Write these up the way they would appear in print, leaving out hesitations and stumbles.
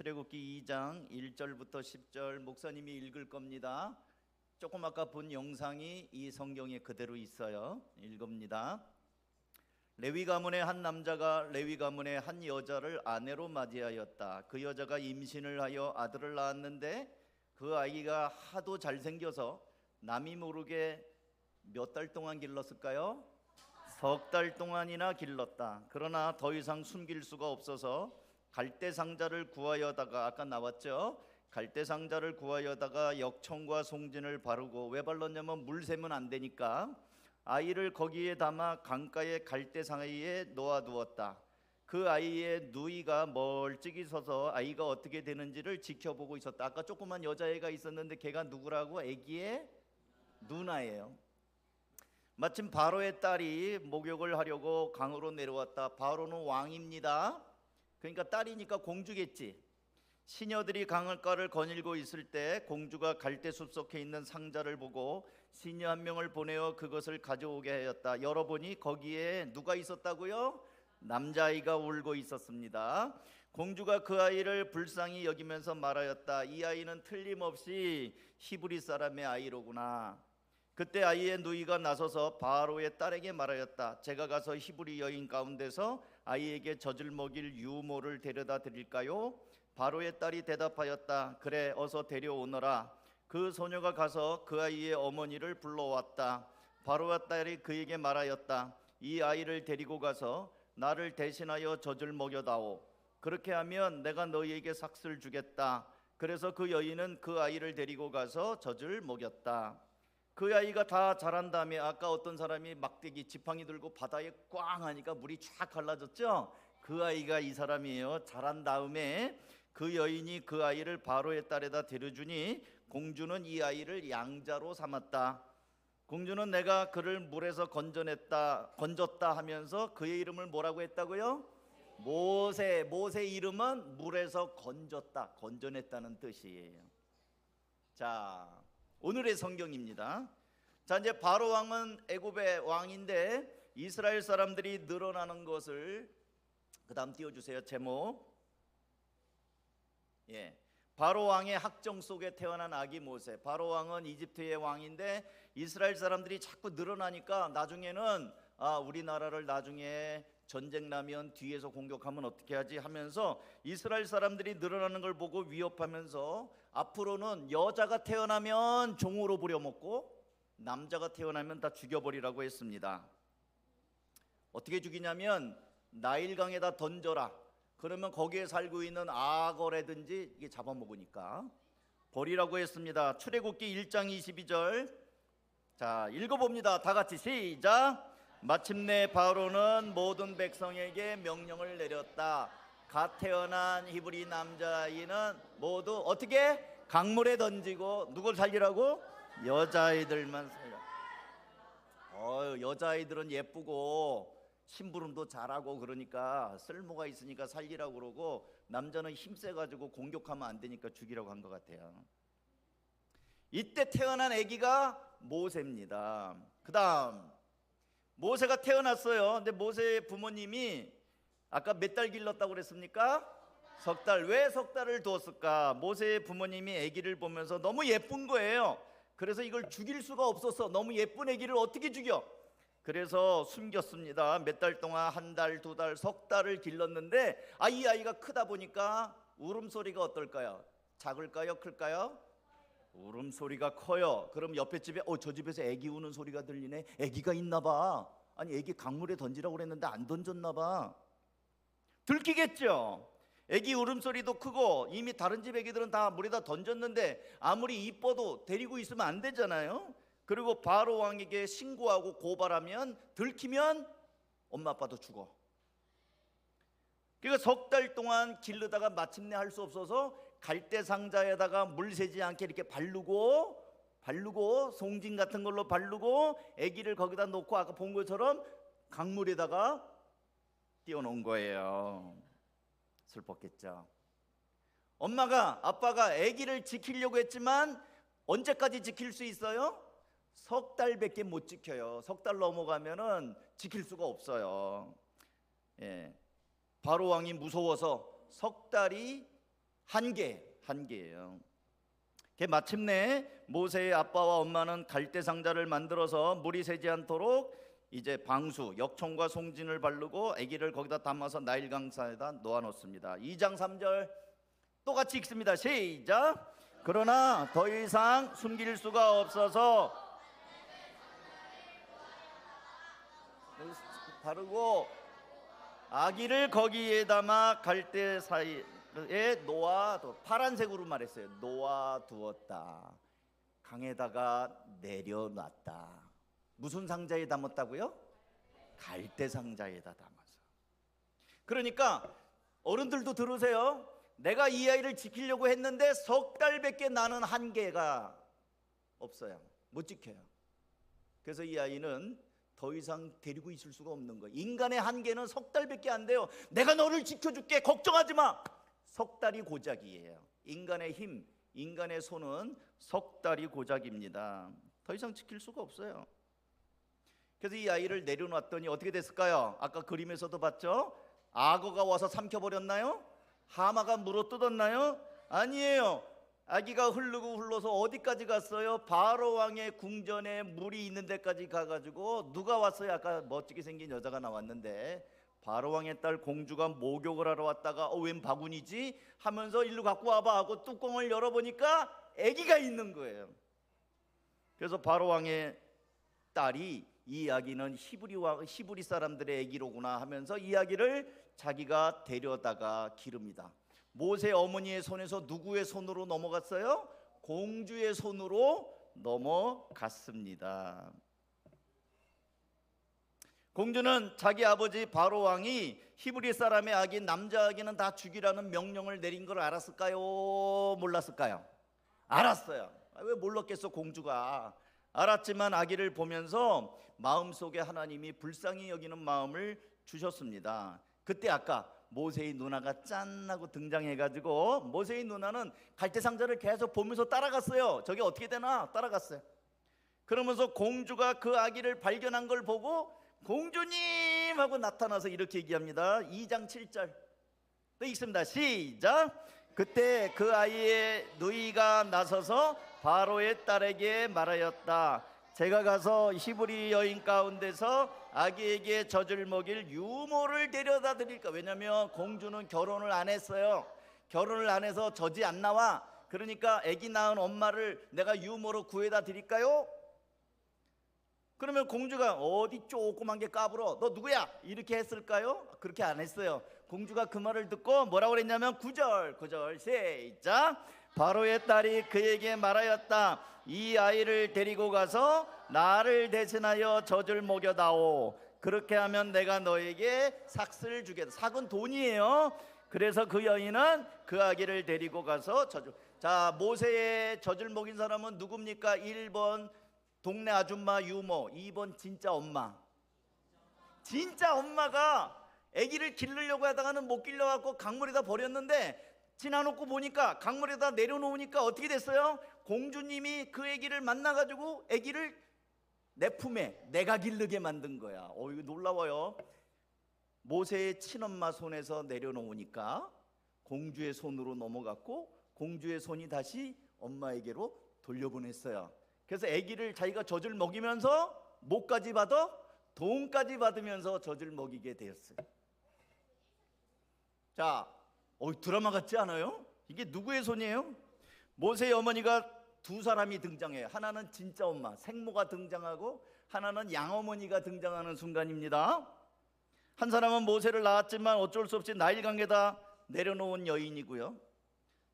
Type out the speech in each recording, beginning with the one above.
출애굽기 2장 1절부터 10절 목사님이 읽을 겁니다. 조금 아까 본 영상이 이 성경에 그대로 있어요. 읽습니다. 레위 가문의 한 남자가 레위 가문의 한 여자를 아내로 맞이하였다. 그 여자가 임신을 하여 아들을 낳았는데 그 아이가 하도 잘생겨서 남이 모르게 몇 달 동안 길렀을까요? 석 달 동안이나 길렀다. 그러나 더 이상 숨길 수가 없어서 갈대상자를 구하여다가, 아까 나왔죠? 갈대상자를 구하여다가 역청과 송진을 바르고, 왜 발랐냐면 물 새면 안 되니까 아이를 거기에 담아 강가의 갈대상에 놓아두었다. 그 아이의 누이가 멀찍이 서서 아이가 어떻게 되는지를 지켜보고 있었다. 아까 조그만 여자애가 있었는데 걔가 누구라고? 아기의 누나예요. 마침 바로의 딸이 목욕을 하려고 강으로 내려왔다. 바로는 왕입니다. 그러니까 딸이니까 공주겠지. 시녀들이 강가를 거닐고 있을 때 공주가 갈대숲 속에 있는 상자를 보고 시녀 한 명을 보내어 그것을 가져오게 하였다. 열어보니 거기에 누가 있었다고요? 남자아이가 울고 있었습니다. 공주가 그 아이를 불쌍히 여기면서 말하였다. 이 아이는 틀림없이 히브리 사람의 아이로구나. 그때 아이의 누이가 나서서 바로의 딸에게 말하였다. 제가 가서 히브리 여인 가운데서 아이에게 젖을 먹일 유모를 데려다 드릴까요? 바로의 딸이 대답하였다. 그래, 어서 데려오너라. 그 소녀가 가서 그 아이의 어머니를 불러왔다. 바로와 딸이 그에게 말하였다. 이 아이를 데리고 가서 나를 대신하여 젖을 먹여다오. 그렇게 하면 내가 너희에게 삭슬 주겠다. 그래서 그 여인은 그 아이를 데리고 가서 젖을 먹였다. 그 아이가 다 자란 다음에, 아까 어떤 사람이 막대기 지팡이 들고 바다에 꽝 하니까 물이 쫙 갈라졌죠? 그 아이가 이 사람이에요. 자란 다음에 그 여인이 그 아이를 바로의 딸에다 데려주니 공주는 이 아이를 양자로 삼았다. 공주는 내가 그를 물에서 건졌다 하면서 그의 이름을 뭐라고 했다고요? 모세. 모세 이름은 물에서 건져냈다는 뜻이에요. 자, 오늘의 성경입니다. 자, 이제 바로 왕은 애굽의 왕인데 이스라엘 사람들이 늘어나는 것을, 그 다음 띄워주세요. 제목. 바로 왕의 학정 속에 태어난 아기 모세. 바로 왕은 이집트의 왕인데 이스라엘 사람들이 자꾸 늘어나니까 나중에는 우리나라를 나중에 전쟁 나면 뒤에서 공격하면 어떻게 하지 하면서 이스라엘 사람들이 늘어나는 걸 보고 위협하면서 앞으로는 여자가 태어나면 종으로 부려먹고 남자가 태어나면 다 죽여버리라고 했습니다. 어떻게 죽이냐면 나일강에다 던져라. 그러면 거기에 살고 있는 악어라든지 이게 잡아먹으니까 버리라고 했습니다. 출애굽기 1장 22절. 자, 읽어봅니다. 다 같이 시작. 마침내 바로는 모든 백성에게 명령을 내렸다. 갓 태어난 히브리 남자아이는 모두 어떻게? 강물에 던지고. 누굴 살리라고? 여자아이들만 살려. 여자아이들은 예쁘고 심부름도 잘하고 그러니까 쓸모가 있으니까 살리라고 그러고, 남자는 힘세가지고 공격하면 안 되니까 죽이라고 한 것 같아요. 이때 태어난 아기가 모세입니다. 그 다음 모세가 태어났어요. 근데 모세의 부모님이 아까 몇 달 길렀다고 그랬습니까? 석 달. 왜 석 달을 두었을까? 모세의 부모님이 아기를 보면서 너무 예쁜 거예요. 그래서 이걸 죽일 수가 없어서 너무 예쁜 아기를 어떻게 죽여? 그래서 숨겼습니다. 몇 달 동안, 한 달, 두 달, 석 달을 길렀는데 이 아이가 크다 보니까 울음소리가 어떨까요? 작을까요? 클까요? 울음소리가 커요. 그럼 옆에 집에 저 집에서 애기 우는 소리가 들리네. 애기가 있나 봐. 아니, 애기 강물에 던지라고 그랬는데 안 던졌나 봐. 들키겠죠. 애기 울음소리도 크고 이미 다른 집 애기들은 다 물에다 던졌는데 아무리 이뻐도 데리고 있으면 안 되잖아요. 그리고 바로 왕에게 신고하고 고발하면, 들키면 엄마 아빠도 죽어. 그러니까 석 달 동안 기르다가 마침내 할 수 없어서 갈대 상자에다가 물 새지 않게 이렇게 바르고 송진 같은 걸로 바르고 아기를 거기다 놓고 아까 본 것처럼 강물에다가 띄워놓은 거예요. 슬펐겠죠. 아빠가 아기를 지키려고 했지만 언제까지 지킬 수 있어요? 석 달밖에 못 지켜요. 석 달 넘어가면은 지킬 수가 없어요. 바로 왕이 무서워서 석 달이 한계예요. 마침내 모세의 아빠와 엄마는 갈대 상자를 만들어서 물이 새지 않도록 이제 방수, 역청과 송진을 바르고 아기를 거기다 담아서 나일 강사에다 놓아 놓습니다. 2장 3절 똑같이 읽습니다. 시작. 그러나 더 이상 숨길 수가 없어서 바르고 아기를 거기에 담아 갈대 사이에 놓아, 파란색으로 말했어요. 놓아 두었다. 강에다가 내려놨다. 무슨 상자에 담았다고요? 갈대 상자에다 담아서. 그러니까 어른들도 들으세요. 내가 이 아이를 지키려고 했는데 석 달밖에 나는 한계가 없어요. 못 지켜요. 그래서 이 아이는 더 이상 데리고 있을 수가 없는 거예요. 인간의 한계는 석 달밖에 안 돼요. 내가 너를 지켜줄게, 걱정하지 마. 석 달이 고작이에요. 인간의 힘, 인간의 손은 석 달이 고작입니다. 더 이상 지킬 수가 없어요. 그래서 이 아이를 내려놨더니 어떻게 됐을까요? 아까 그림에서도 봤죠? 악어가 와서 삼켜버렸나요? 하마가 물어뜯었나요? 아니에요. 아기가 흘러서 어디까지 갔어요? 바로 왕의 궁전에 물이 있는 데까지 가가지고 누가 왔어요? 아까 멋지게 생긴 여자가 나왔는데 바로 왕의 딸 공주가 목욕을 하러 왔다가 웬 바구니지? 하면서 일로 갖고 와봐 하고 뚜껑을 열어보니까 아기가 있는 거예요. 그래서 바로 왕의 딸이 이 아기는 히브리 사람들의 아기로구나 하면서 이 아기를 자기가 데려다가 기릅니다. 모세 어머니의 손에서 누구의 손으로 넘어갔어요? 공주의 손으로 넘어갔습니다. 공주는 자기 아버지 바로 왕이 히브리 사람의 아기, 남자 아기는 다 죽이라는 명령을 내린 걸 알았을까요? 몰랐을까요? 알았어요. 왜 몰랐겠어? 공주가 알았지만 아기를 보면서 마음속에 하나님이 불쌍히 여기는 마음을 주셨습니다. 그때 아까 모세의 누나가 짠 하고 등장해가지고 모세의 누나는 갈대상자를 계속 보면서 따라갔어요. 저게 어떻게 되나 따라갔어요. 그러면서 공주가 그 아기를 발견한 걸 보고 공주님 하고 나타나서 이렇게 얘기합니다. 2장 7절 또 읽습니다. 시작. 그때 그 아이의 누이가 나서서 바로의 딸에게 말하였다. 제가 가서 히브리 여인 가운데서 아기에게 젖을 먹일 유모를 데려다 드릴까. 왜냐하면 공주는 결혼을 안 했어요. 결혼을 안 해서 젖이 안 나와. 그러니까 아기 낳은 엄마를 내가 유모로 구해다 드릴까요? 그러면 공주가 어디 조그만 게 까불어, 너 누구야? 이렇게 했을까요? 그렇게 안 했어요. 공주가 그 말을 듣고 뭐라고 그랬냐면 9절 시작. 바로의 딸이 그에게 말하였다. 이 아이를 데리고 가서 나를 대신하여 젖을 먹여다오. 그렇게 하면 내가 너에게 삭을 주겠다. 삭은 돈이에요. 그래서 그 여인은 그 아기를 데리고 가서 젖을. 자, 모세의 젖을 먹인 사람은 누굽니까? 1번 동네 아줌마 유모, 2번 진짜 엄마. 진짜 엄마가 아기를 기르려고 하다가는 못 길러갖고 강물에다 버렸는데 지나놓고 보니까 강물에다 내려놓으니까 어떻게 됐어요? 공주님이 그 아기를 만나가지고 아기를 내 품에 내가 기르게 만든 거야. 이거 놀라워요. 모세의 친엄마 손에서 내려놓으니까 공주의 손으로 넘어갔고 공주의 손이 다시 엄마에게로 돌려보냈어요. 그래서 아기를 자기가 젖을 먹이면서 뭐까지 받아? 돈까지 받으면서 젖을 먹이게 되었어요. 자, 드라마 같지 않아요? 이게 누구의 손이에요? 모세의 어머니가 두 사람이 등장해요. 하나는 진짜 엄마, 생모가 등장하고 하나는 양어머니가 등장하는 순간입니다. 한 사람은 모세를 낳았지만 어쩔 수 없이 나일강에다 내려놓은 여인이고요.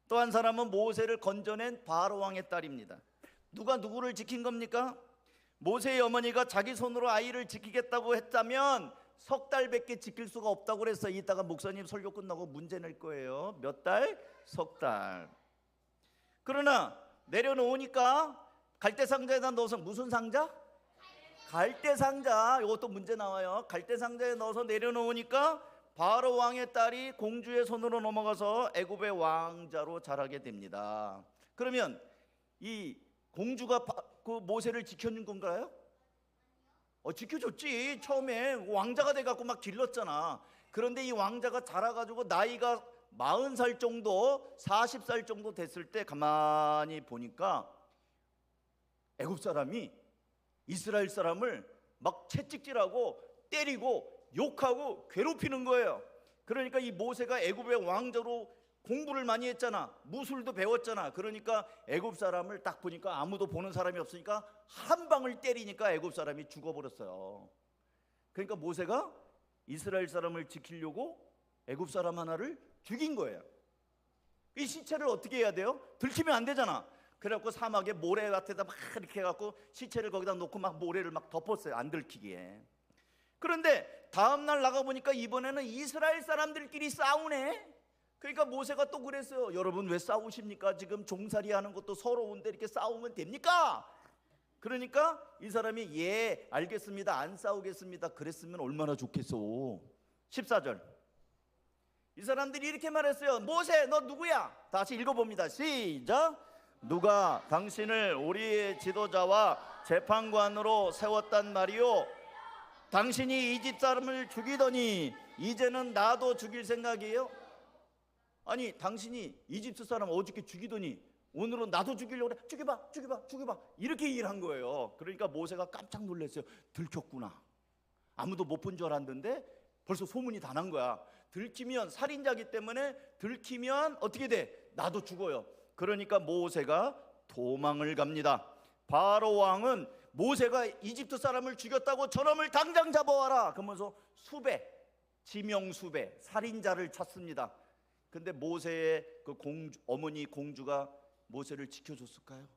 또 한 사람은 모세를 건져낸 바로 왕의 딸입니다. 누가 누구를 지킨 겁니까? 모세의 어머니가 자기 손으로 아이를 지키겠다고 했다면 석 달밖에 지킬 수가 없다고 그랬어요. 이따가 목사님 설교 끝나고 문제 낼 거예요. 몇 달? 석 달. 그러나 내려놓으니까 갈대상자에다 넣어서 무슨 상자? 갈대상자. 이것도 문제 나와요. 갈대상자에 넣어서 내려놓으니까 바로 왕의 딸이 공주의 손으로 넘어가서 애굽의 왕자로 자라게 됩니다. 그러면 이 공주가 그 모세를 지켜준 건가요? 지켜줬지. 처음에 왕자가 돼갖고 막 길렀잖아. 그런데 이 왕자가 자라가지고 나이가 40살 정도, 40살 정도 됐을 때 가만히 보니까 애굽 사람이 이스라엘 사람을 막 채찍질하고 때리고 욕하고 괴롭히는 거예요. 그러니까 이 모세가 애굽의 왕자로 공부를 많이 했잖아. 무술도 배웠잖아. 그러니까 애굽 사람을 딱 보니까 아무도 보는 사람이 없으니까 한 방을 때리니까 애굽 사람이 죽어버렸어요. 그러니까 모세가 이스라엘 사람을 지키려고 애굽 사람 하나를 죽인 거예요. 이 시체를 어떻게 해야 돼요? 들키면 안 되잖아. 그래갖고 사막에 모래 같에다 막 이렇게 해갖고 시체를 거기다 놓고 막 모래를 막 덮었어요. 안 들키게. 그런데 다음날 나가보니까 이번에는 이스라엘 사람들끼리 싸우네. 그러니까 모세가 또 그랬어요. 여러분 왜 싸우십니까? 지금 종살이 하는 것도 서러운데 이렇게 싸우면 됩니까? 그러니까 이 사람이 예 알겠습니다, 안 싸우겠습니다 그랬으면 얼마나 좋겠어. 14절 이 사람들이 이렇게 말했어요. 모세 너 누구야? 다시 읽어봅니다. 시작. 누가 당신을 우리의 지도자와 재판관으로 세웠단 말이요? 당신이 이집 사람을 죽이더니 이제는 나도 죽일 생각이에요? 아니 당신이 이집트 사람 어저께 죽이더니 오늘은 나도 죽이려고 그래. 죽여봐 이렇게 얘기를 한 거예요. 그러니까 모세가 깜짝 놀랐어요. 들켰구나. 아무도 못 본 줄 알았는데 벌써 소문이 다 난 거야. 들키면 살인자기 때문에 들키면 어떻게 돼? 나도 죽어요. 그러니까 모세가 도망을 갑니다. 바로 왕은 모세가 이집트 사람을 죽였다고 저놈을 당장 잡아와라 그러면서 수배, 지명수배, 살인자를 찾습니다. 근데 모세의 그 어머니 공주가 모세를 지켜줬을까요?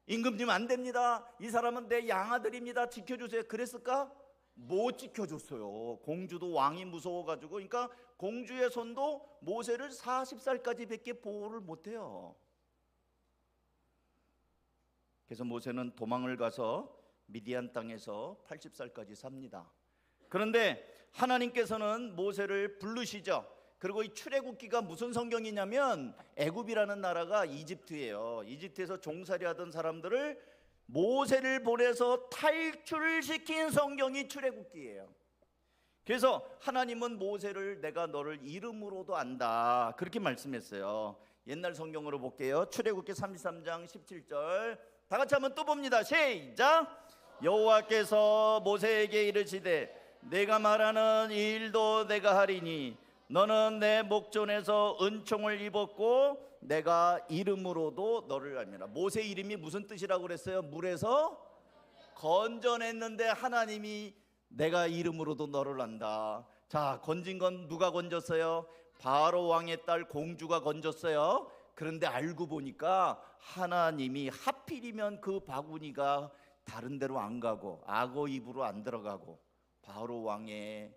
임금님 안 됩니다. 이 사람은 내 양아들입니다. 지켜주세요. 그랬을까? 못 지켜줬어요. 공주도 왕이 무서워가지고. 그러니까 공주의 손도 모세를 40살까지 밖에 보호를 못해요. 그래서 모세는 도망을 가서 미디안 땅에서 80살까지 삽니다. 그런데 하나님께서는 모세를 부르시죠. 그리고 이 출애굽기가 무슨 성경이냐면 애굽이라는 나라가 이집트예요. 이집트에서 종살이 하던 사람들을 모세를 보내서 탈출시킨 성경이 출애굽기예요. 그래서 하나님은 모세를 내가 너를 이름으로도 안다 그렇게 말씀했어요. 옛날 성경으로 볼게요. 출애굽기 33장 17절 다 같이 한번 또 봅니다. 시작. 여호와께서 모세에게 이르시되 내가 말하는 이 일도 내가 하리니 너는 내 목전에서 은총을 입었고 내가 이름으로도 너를 알미라. 모세 이름이 무슨 뜻이라고 그랬어요? 물에서 건져냈는데 하나님이 내가 이름으로도 너를 안다. 자, 건진 건 누가 건졌어요? 바로 왕의 딸 공주가 건졌어요. 그런데 알고 보니까 하나님이 하필이면 그 바구니가 다른 데로 안 가고 악어 입으로 안 들어가고 바로 왕의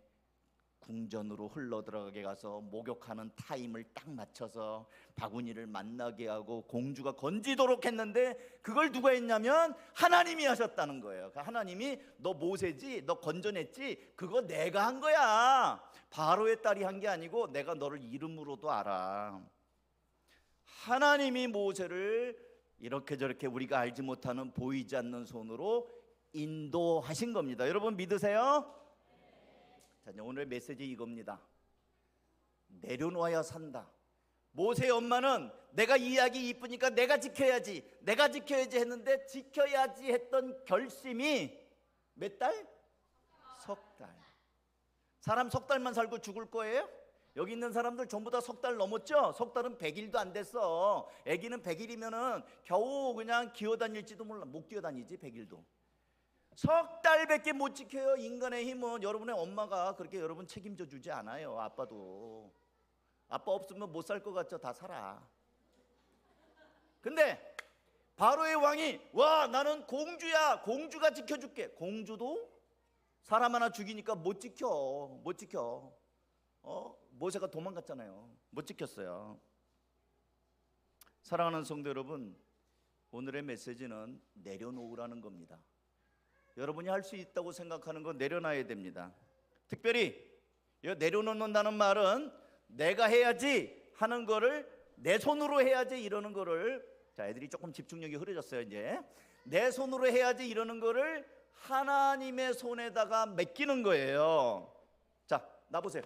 궁전으로 흘러 들어가게 가서 목욕하는 타임을 딱 맞춰서 바구니를 만나게 하고 공주가 건지도록 했는데 그걸 누가 했냐면 하나님이 하셨다는 거예요. 하나님이 너 모세지? 너 건져냈지? 그거 내가 한 거야. 바로의 딸이 한 게 아니고 내가 너를 이름으로도 알아. 하나님이 모세를 이렇게 저렇게 우리가 알지 못하는 보이지 않는 손으로 인도하신 겁니다. 여러분 믿으세요? 자, 오늘의 메시지 이겁니다. 내려놓아야 산다. 모세의 엄마는 내가 이 이야기 이쁘니까 내가 지켜야지 했는데 지켜야지 했던 결심이 몇 달? 석 달. 사람 석 달만 살고 죽을 거예요? 여기 있는 사람들 전부 다 석 달 넘었죠? 석 달은 100일도 안 됐어. 아기는 100일이면은 겨우 그냥 기어다닐지도 몰라. 못 기어다니지 100일도. 석 달밖에 못 지켜요. 인간의 힘은 여러분의 엄마가 그렇게 여러분 책임져 주지 않아요. 아빠도. 아빠 없으면 못 살 것 같죠? 다 살아. 근데 바로의 왕이 와 나는 공주야. 공주가 지켜줄게. 공주도 사람 하나 죽이니까 못 지켜. 모세가 도망갔잖아요. 못 지켰어요. 사랑하는 성도 여러분, 오늘의 메시지는 내려놓으라는 겁니다. 여러분이 할 수 있다고 생각하는 거 내려놔야 됩니다. 특별히 내려놓는다는 말은 내가 해야지 하는 거를 내 손으로 해야지 이러는 거를, 자 애들이 조금 집중력이 흐려졌어요. 이제 내 손으로 해야지 이러는 거를 하나님의 손에다가 맡기는 거예요. 자, 나 보세요.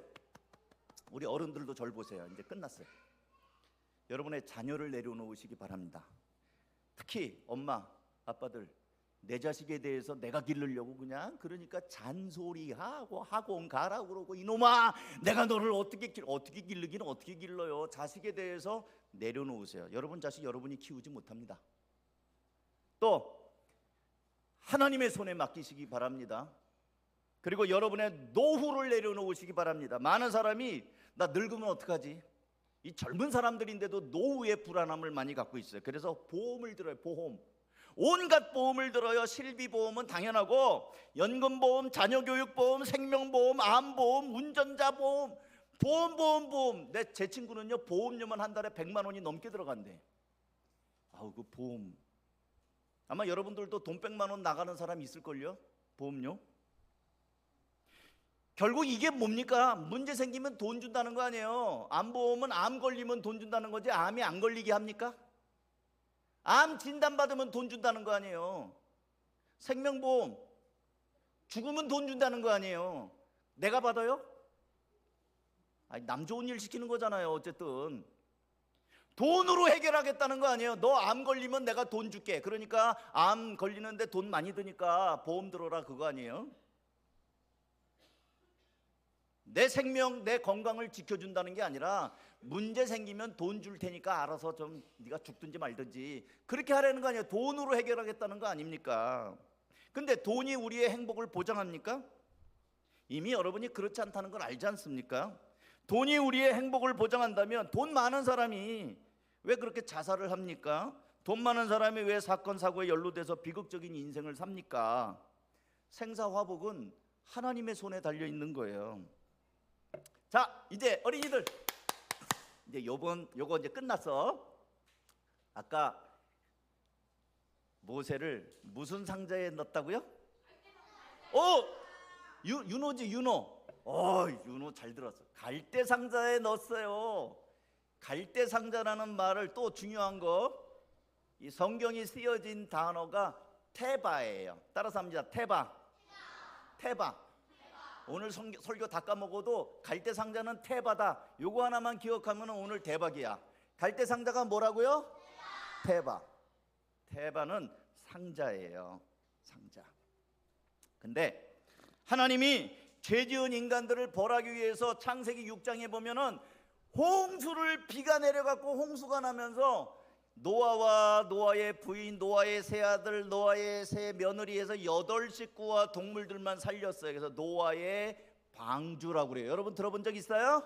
우리 어른들도 절 보세요. 이제 끝났어요. 여러분의 자녀를 내려놓으시기 바랍니다. 특히 엄마, 아빠들, 내 자식에 대해서 내가 기르려고 그냥 그러니까 잔소리하고 학원 가라고 그러고, 이놈아 내가 너를 어떻게 기르기는 어떻게 길러요. 자식에 대해서 내려놓으세요. 여러분 자식 여러분이 키우지 못합니다. 또 하나님의 손에 맡기시기 바랍니다. 그리고 여러분의 노후를 내려놓으시기 바랍니다. 많은 사람이 나 늙으면 어떡하지? 이 젊은 사람들인데도 노후의 불안함을 많이 갖고 있어요. 그래서 보험을 들어요. 보험, 온갖 보험을 들어요. 실비보험은 당연하고 연금보험, 자녀교육보험, 생명보험, 암보험, 운전자보험, 보험. 제 친구는요 보험료만 한 달에 100만 원이 넘게 들어간대. 아우 그 보험, 아마 여러분들도 돈 100만 원 나가는 사람 있을걸요. 보험료. 결국 이게 뭡니까? 문제 생기면 돈 준다는 거 아니에요. 암보험은 암 걸리면 돈 준다는 거지 암이 안 걸리게 합니까? 암 진단 받으면 돈 준다는 거 아니에요. 생명보험 죽으면 돈 준다는 거 아니에요. 내가 받아요? 아니, 남 좋은 일 시키는 거잖아요. 어쨌든 돈으로 해결하겠다는 거 아니에요. 너 암 걸리면 내가 돈 줄게. 그러니까 암 걸리는데 돈 많이 드니까 보험 들어라, 그거 아니에요. 내 생명, 내 건강을 지켜준다는 게 아니라 문제 생기면 돈 줄 테니까 알아서 좀 네가 죽든지 말든지 그렇게 하라는 거 아니에요. 돈으로 해결하겠다는 거 아닙니까? 근데 돈이 우리의 행복을 보장합니까? 이미 여러분이 그렇지 않다는 걸 알지 않습니까? 돈이 우리의 행복을 보장한다면 돈 많은 사람이 왜 그렇게 자살을 합니까? 돈 많은 사람이 왜 사건 사고에 연루돼서 비극적인 인생을 삽니까? 생사화복은 하나님의 손에 달려 있는 거예요. 자, 이제 어린이들, 이제 요거 이제 끝났어. 아까 모세를 무슨 상자에 넣었다고요? 윤호지, 윤호. 윤호 잘 들었어. 갈대 상자에 넣었어요. 갈대 상자라는 말을, 또 중요한 거, 이 성경이 쓰여진 단어가 테바예요. 따라서 합니다. 테바. 오늘 설교 다 까먹어도 갈대 상자는 테바다. 요거 하나만 기억하면 오늘 대박이야. 갈대 상자가 뭐라고요? 테바는 상자예요. 상자. 근데 하나님이 죄지은 인간들을 벌하기 위해서 창세기 6장에 보면은 홍수를, 비가 내려갖고 홍수가 나면서 노아와 노아의 부인, 노아의 세 아들, 노아의 세 며느리에서 8식구와 동물들만 살렸어요. 그래서 노아의 방주라고 그래요. 여러분 들어본 적 있어요?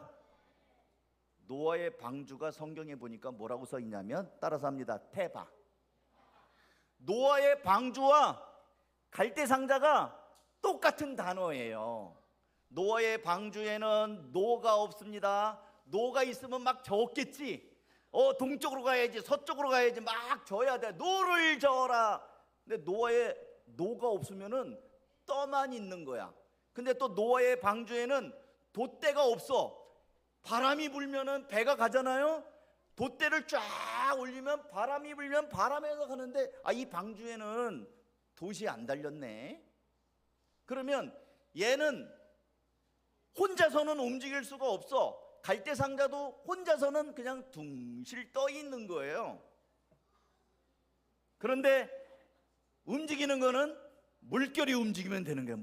노아의 방주가 성경에 보니까 뭐라고 써 있냐면, 따라서 합니다. 테바. 노아의 방주와 갈대 상자가 똑같은 단어예요. 노아의 방주에는 노가 없습니다. 노가 있으면 막 졌겠지. 동쪽으로 가야지, 서쪽으로 가야지, 막 져야 돼. 노를 저어라. 근데 노아에 노가 없으면은 떠만 있는 거야. 근데 또 노아의 방주에는 돛대가 없어. 바람이 불면은 배가 가잖아요. 돛대를 쫙 올리면 바람이 불면 바람에서 가는데, 이 방주에는 돛이 안 달렸네. 그러면 얘는 혼자서는 움직일 수가 없어. 갈대 상자도 혼자서는 그냥 둥실 떠 있는 거예요. 그런데 움직이는 거는 물결이 움직이면 되는 거예요.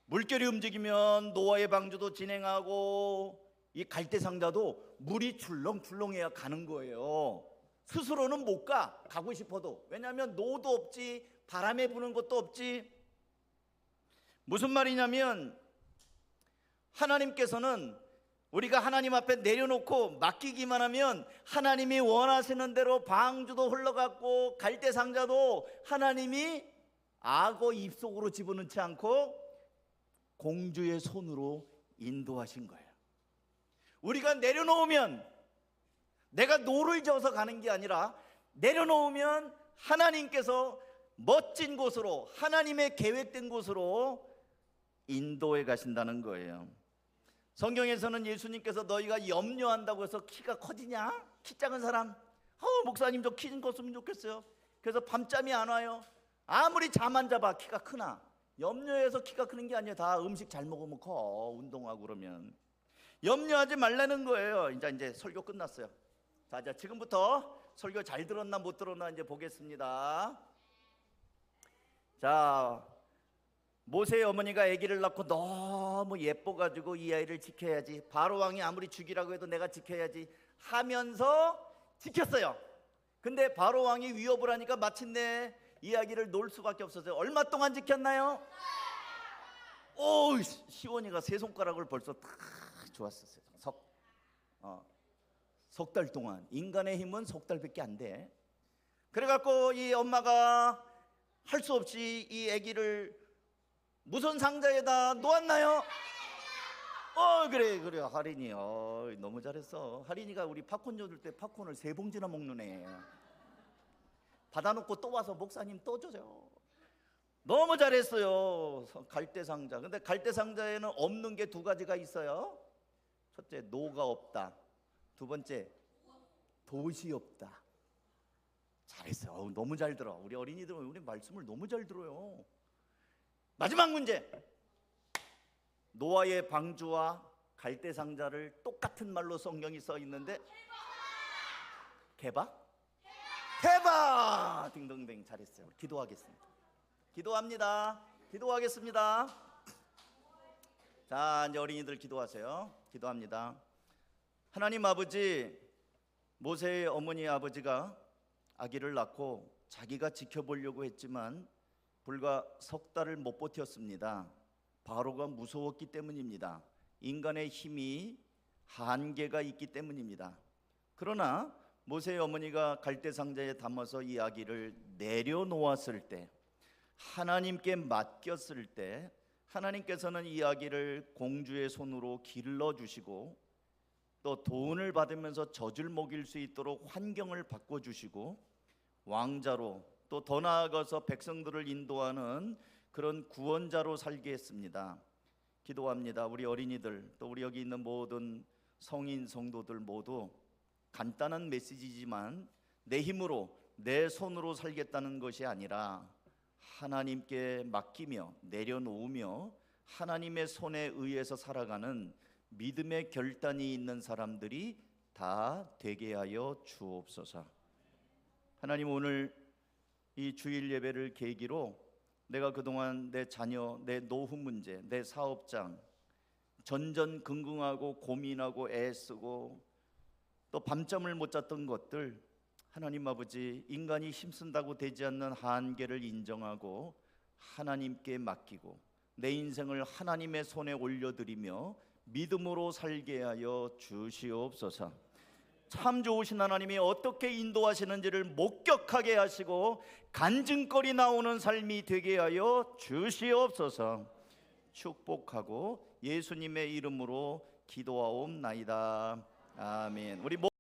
물결이 움직이면 노아의 방주도 진행하고 이 갈대 상자도 물이 출렁출렁해야 가는 거예요. 스스로는 못 가고 싶어도. 왜냐하면 노도 없지, 바람에 부는 것도 없지. 무슨 말이냐면, 하나님께서는 우리가 하나님 앞에 내려놓고 맡기기만 하면 하나님이 원하시는 대로 방주도 흘러갔고 갈대 상자도 하나님이 악어 입속으로 집어넣지 않고 공주의 손으로 인도하신 거예요. 우리가 내려놓으면, 내가 노를 저어서 가는 게 아니라 내려놓으면 하나님께서 멋진 곳으로, 하나님의 계획된 곳으로 인도해 가신다는 거예요. 성경에서는 예수님께서 너희가 염려한다고 해서 키가 커지냐? 키 작은 사람, 목사님 저 키 좀 컸으면 좋겠어요. 그래서 밤잠이 안 와요. 아무리 잠 안 잡아 키가 크나? 염려해서 키가 크는 게 아니에요. 다 음식 잘 먹으면 커, 운동하고 그러면. 염려하지 말라는 거예요. 이제 설교 끝났어요. 자, 지금부터 설교 잘 들었나 못 들었나 이제 보겠습니다. 자, 모세의 어머니가 아기를 낳고 너무 예뻐가지고 이 아이를 지켜야지, 바로 왕이 아무리 죽이라고 해도 내가 지켜야지 하면서 지켰어요. 근데 바로 왕이 위협을 하니까 마침내 이 아기를 놓을 수밖에 없었어요. 얼마 동안 지켰나요? 오, 시원이가 세 손가락을 벌써 다 좋았었어요. 석 달 동안. 인간의 힘은 석 달밖에 안 돼. 그래갖고 이 엄마가 할 수 없이 이 아기를 무슨 상자에다 놓았나요? 그래 할인이 너무 잘했어. 할인이가 우리 팝콘 줘줄 때 팝콘을 3봉지나 먹는 애. 받아놓고 또 와서 목사님 또 줘요. 너무 잘했어요. 갈대 상자. 근데 갈대 상자에는 없는 게 2가지가 있어요. 첫째, 노가 없다. 2번째, 돛이 없다. 잘했어요. 너무 잘 들어. 우리 어린이들은 우리 말씀을 너무 잘 들어요. 마지막 문제. 노아의 방주와 갈대 상자를 똑같은 말로 성경이 써 있는데 개바? 개바! 딩동댕. 잘했어요. 기도하겠습니다. 기도하겠습니다. 자, 이제 어린이들 기도하세요. 기도합니다. 하나님 아버지, 모세의 어머니 아버지가 아기를 낳고 자기가 지켜보려고 했지만 불과 석 달을 못 버텼습니다. 바로가 무서웠기 때문입니다. 인간의 힘이 한계가 있기 때문입니다. 그러나 모세의 어머니가 갈대 상자에 담아서 이 아기를 내려놓았을 때, 하나님께 맡겼을 때, 하나님께서는 이 아기를 공주의 손으로 길러주시고 또 돈을 받으면서 젖을 먹일 수 있도록 환경을 바꿔주시고 왕자로, 또 더 나아가서 백성들을 인도하는 그런 구원자로 살게 했습니다. 기도합니다. 우리 어린이들, 또 우리 여기 있는 모든 성인 성도들 모두 간단한 메시지지만 내 힘으로 내 손으로 살겠다는 것이 아니라 하나님께 맡기며 내려놓으며 하나님의 손에 의해서 살아가는 믿음의 결단이 있는 사람들이 다 되게 하여 주옵소서. 하나님, 오늘 이 주일 예배를 계기로 내가 그동안 내 자녀, 내 노후 문제, 내 사업장 전전긍긍하고 고민하고 애쓰고 또 밤잠을 못 잤던 것들, 하나님 아버지, 인간이 힘쓴다고 되지 않는 한계를 인정하고 하나님께 맡기고 내 인생을 하나님의 손에 올려드리며 믿음으로 살게 하여 주시옵소서. 참 좋으신 하나님이 어떻게 인도하시는지를 목격하게 하시고 간증거리 나오는 삶이 되게 하여 주시옵소서. 축복하고 예수님의 이름으로 기도하옵나이다. 아멘. 우리